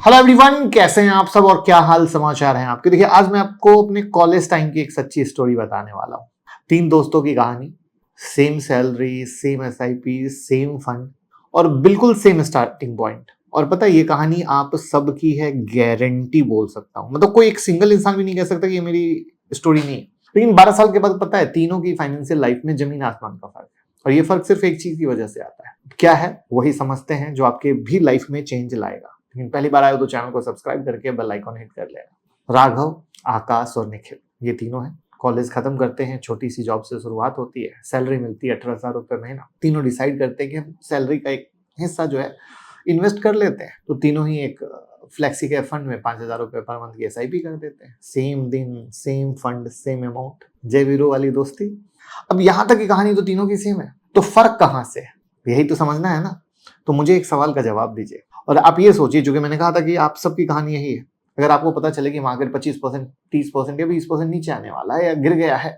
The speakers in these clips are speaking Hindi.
हेलो एवरीवन, कैसे हैं आप सब और क्या हाल समाचार हैं आपके। देखिए, आज मैं आपको अपने कॉलेज टाइम की एक सच्ची स्टोरी बताने वाला हूँ। 3 दोस्तों की कहानी, same salary, same SIP, same fund और बिल्कुल सेम स्टार्टिंग पॉइंट। और पता है, ये कहानी आप सबकी है, गारंटी बोल सकता हूँ। मतलब कोई एक सिंगल इंसान भी नहीं कह सकता कि ये मेरी स्टोरी नहीं है। लेकिन 12 साल के बाद पता है, तीनों की फाइनेंशियल लाइफ में जमीन आसमान का फर्क है। और ये फर्क सिर्फ एक चीज की वजह से आता है। क्या है वही समझते हैं, जो आपके भी लाइफ में चेंज लाएगा। लेकिन पहली बार आए हो तो चैनल को सब्सक्राइब करके बेल आइकॉन हिट कर लेना। राघव, आकाश और निखिल, ये तीनों हैं। कॉलेज खत्म करते हैं, छोटी सी जॉब से शुरुआत होती है, सैलरी मिलती है 18,000 रुपये महीना। तीनों डिसाइड करते हैं कि हम सैलरी का एक हिस्सा जो है इन्वेस्ट कर लेते हैं। तो तीनों ही एक फ्लेक्सी के फंड में 5,000 रुपये पर मंथ की एसआईपी कर देते हैं। सेम दिन, सेम फंड, सेम अमाउंट। जय वीरू वाली दोस्ती। अब यहां तक की कहानी तो तीनों की सेम है, तो फर्क कहां से है, यही तो समझना है ना। तो मुझे एक सवाल का जवाब दीजिए। और आप ये सोचिए, जो कि मैंने कहा था कि आप सबकी कहानी यही है। अगर आपको पता चले कि मार्केट 25%, 30% या 20% नीचे आने वाला है या गिर गया है,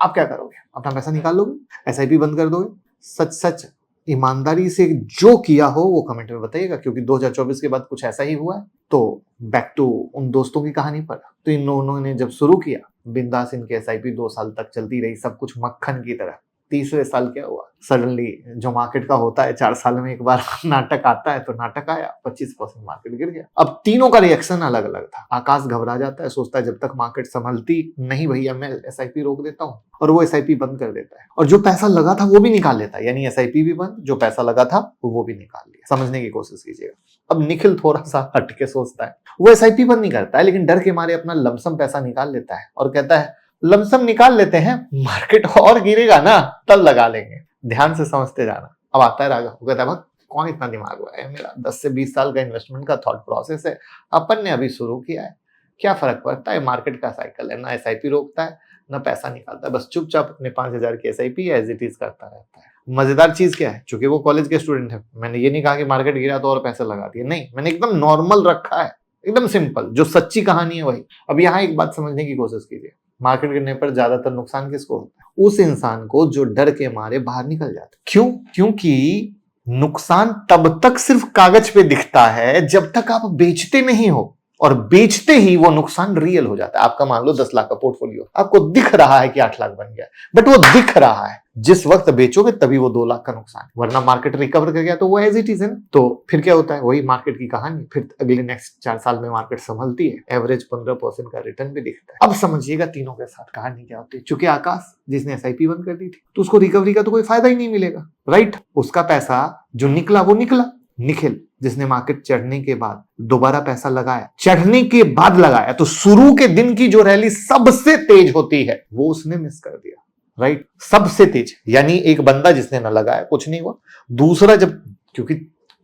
आप क्या करोगे? अपना पैसा निकाल लोगे? एसआईपी बंद कर दोगे? सच सच ईमानदारी से जो किया हो वो कमेंट में बताइएगा, क्योंकि 2024 के बाद कुछ ऐसा ही हुआ है। तो बैक टू उन दोस्तों की कहानी पर। तो इन लोगों ने जब शुरू किया, बिंदास इनकी एसआईपी 2 साल तक चलती रही, सब कुछ मक्खन की तरह। तीसरे साल क्या हुआ? सडनली जो मार्केट का होता है, 4 साल में एक बार नाटक आता है, तो नाटक आया, 25% मार्केट गिर गया। अब तीनों का रिएक्शन अलग अलग था। आकाश घबरा जाता है, सोचता है जब तक मार्केट संभलती नहीं भैया, मैं एसआईपी रोक देता हूँ। और वो एसआईपी बंद कर देता है, और जो पैसा लगा था वो भी निकाल लेता है। यानी एसआईपी भी बंद, जो पैसा लगा था वो भी निकाल लिया। समझने की कोशिश कीजिएगा। अब निखिल थोड़ा सा हटके सोचता है। वो एसआईपी बंद नहीं करता है, लेकिन डर के मारे अपना लमसम पैसा निकाल लेता है और कहता है लमसम निकाल लेते हैं, मार्केट और गिरेगा ना तब लगा लेंगे। ध्यान से समझते जाना। अब आता है राघव, वो कहता है कौन इतना दिमाग हुआ है, मेरा 10 से 20 साल का इन्वेस्टमेंट का थॉट प्रोसेस है, अपन ने अभी शुरू किया है, क्या फर्क पड़ता है, मार्केट का साइकिल है, ना एसआईपी रोकता है ना पैसा निकालता है, बस चुपचाप अपने 5,000 की एसआईपी एज इट इज करता रहता है। मजेदार चीज क्या है, चूंकि वो कॉलेज के स्टूडेंट है, मैंने ये नहीं कहा कि मार्केट गिरा तो और पैसे लगा दिए, नहीं, मैंने एकदम नॉर्मल रखा है, एकदम सिंपल, जो सच्ची कहानी है वही। अब यहाँ एक बात समझने की कोशिश कीजिए, मार्केट गिरने पर ज्यादातर नुकसान किसको होता है? उस इंसान को जो डर के मारे बाहर निकल जाता है। क्यों? क्योंकि नुकसान तब तक सिर्फ कागज पे दिखता है जब तक आप बेचते नहीं हो, और बेचते ही वो नुकसान रियल हो जाता है। आपका मान लो 10 लाख का पोर्टफोलियो, आपको दिख रहा है कि 8 लाख बन गया, बट वो दिख रहा है, जिस वक्त बेचोगे तभी वो 2 लाख का नुकसान, वरना मार्केट रिकवर कर गया तो वो एज इट इज है ना। तो फिर क्या होता है, वही मार्केट की कहानी। फिर अगले नेक्स्ट 4 साल में मार्केट संभलती है, एवरेज 15% का रिटर्न भी दिखता है। अब समझिएगा तीनों के साथ कहानी क्या होती है। चूंकि आकाश, जिसने एसआईपी बंद कर दी थी, तो उसको रिकवरी का तो कोई फायदा ही नहीं मिलेगा, राइट। उसका पैसा जो निकला वो निकला। निखिल, जिसने मार्केट चढ़ने के बाद दोबारा पैसा लगाया, चढ़ने के बाद लगाया, तो शुरू के दिन की जो रैली सबसे तेज होती है वो उसने मिस कर दिया, राइट। सबसे तेज, यानी एक बंदा जिसने न लगाया कुछ नहीं हुआ, दूसरा जब, क्योंकि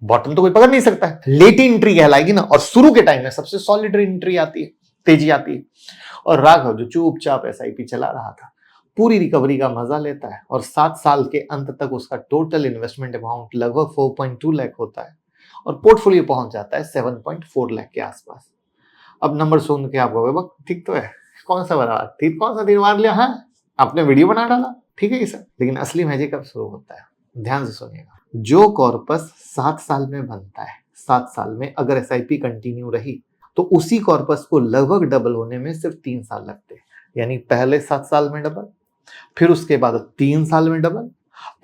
बॉटम तो कोई पकड़ नहीं सकता है, लेट एंट्री कहलाएगी ना, और शुरू के टाइम में सबसे सॉलिड एंट्री आती है, तेजी आती है। और राघव जो चुपचाप एसआईपी चला रहा था, पूरी रिकवरी का मजा लेता है, और 7 साल के अंत तक उसका टोटल इन्वेस्टमेंट अमाउंट लगभग 4.2 लाख होता है, और पोर्टफोलियो पहुंच जाता है 7.4 लाख के आसपास। अब नंबर सुन के आप कहोगे ठीक तो है, कौन सा बना, ठीक, कौन सा दिन मार लिया, हाँ आपने वीडियो बना डाला, ठीक है ये सर। लेकिन असली मैजिक कब शुरू होता है, ध्यान से सुनिएगा। जो कॉर्पस 7 साल में बनता है, 7 साल में अगर एसआईपी कंटिन्यू रही, तो उसी कॉर्पस को लगभग डबल होने में सिर्फ 3 साल लगते हैं। यानी पहले 7 साल में डबल, फिर उसके बाद 3 साल में डबल,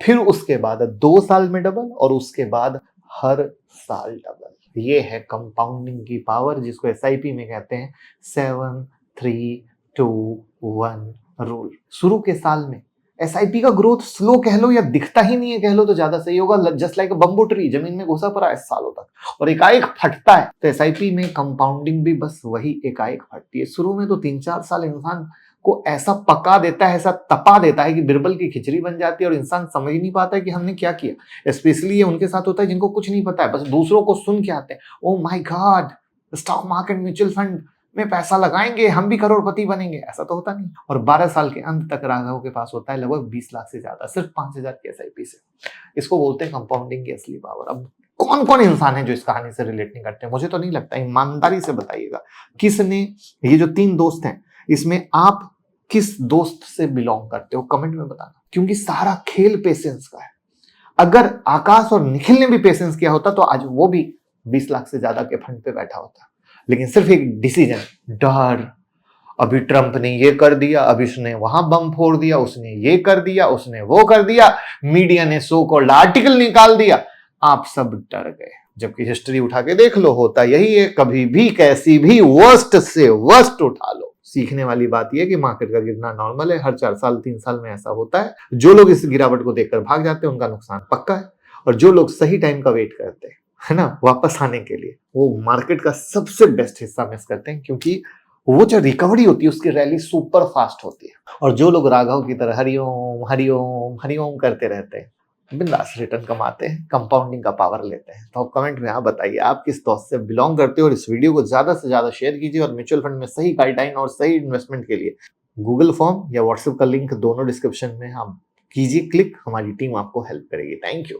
फिर उसके बाद 2 साल में डबल, और उसके बाद हर साल डबल। ये है कंपाउंडिंग की पावर, जिसको एसआईपी में कहते हैं 7-3-2-1 रूल। शुरू के साल में एसआईपी का ग्रोथ स्लो कह लो या दिखता ही नहीं है कह लो तो ज्यादा सही होगा। जस्ट लाइक बम्बू ट्री, जमीन में घुसा पड़ा है सालों तक, और एकाएक फटता है। तो एसआईपी में कंपाउंडिंग भी बस वही एकाएक फटती है। शुरू में तो 3-4 साल इंसान को ऐसा पका देता है, ऐसा तपा देता है कि बिरबल की खिचड़ी बन जाती है, और इंसान समझ ही नहीं पाता है कि हमने क्या किया। स्पेशली ये उनके साथ होता है जिनको कुछ नहीं पता है, बस दूसरों को सुन के आते हैं, oh my God, stock market, mutual fund में पैसा लगाएंगे, हम भी करोड़पति बनेंगे। ऐसा तो होता नहीं। और 12 साल के अंत तक राघव के पास होता है लगभग 20 लाख से ज्यादा, सिर्फ 5,000 की एसआईपी से। इसको बोलते हैं कंपाउंडिंग की असली पावर। अब कौन कौन इंसान है जो इस कहानी से रिलेट नहीं करते? मुझे तो नहीं लगता। ईमानदारी से बताइएगा, किसने, ये जो 3 दोस्त हैं, इसमें आप किस दोस्त से बिलोंग करते हो, कमेंट में बताना। क्योंकि सारा खेल पेशेंस का है। अगर आकाश और निखिल ने भी पेशेंस किया होता तो आज वो भी 20 लाख से ज्यादा के फंड पे बैठा होता, लेकिन सिर्फ एक डिसीजन, डर, अभी ट्रंप ने ये कर दिया, अभी उसने वहां बम फोड़ दिया, उसने ये कर दिया, उसने वो कर दिया, मीडिया ने सो कॉल्ड आर्टिकल निकाल दिया, आप सब डर गए। जबकि हिस्ट्री उठा के देख लो, होता यही है, कभी भी कैसी भी वर्स्ट से वर्स्ट उठा लो। सीखने वाली बात यह कि मार्केट का गिरना नॉर्मल है, हर 4 साल 3 साल में ऐसा होता है। जो लोग इस गिरावट को देखकर भाग जाते हैं उनका नुकसान पक्का है, और जो लोग सही टाइम का वेट करते हैं, है ना, वापस आने के लिए, वो मार्केट का सबसे बेस्ट हिस्सा मिस करते हैं, क्योंकि वो जो रिकवरी होती है उसकी रैली सुपर फास्ट होती है। और जो लोग राघव की तरह हरिओम हरिओम हरिओम करते रहते हैं, बिंदास रिटर्न कमाते हैं, कंपाउंडिंग का पावर लेते हैं। तो आप कमेंट में आप बताइए आप किस दोस्त से बिलोंग करते हो, और इस वीडियो को ज्यादा से ज्यादा शेयर कीजिए। और म्यूचुअल फंड में सही गाइडलाइन और सही इन्वेस्टमेंट के लिए गूगल फॉर्म या व्हाट्सएप का लिंक दोनों डिस्क्रिप्शन में आप कीजिए क्लिक, हमारी टीम आपको हेल्प करेगी। Thank you.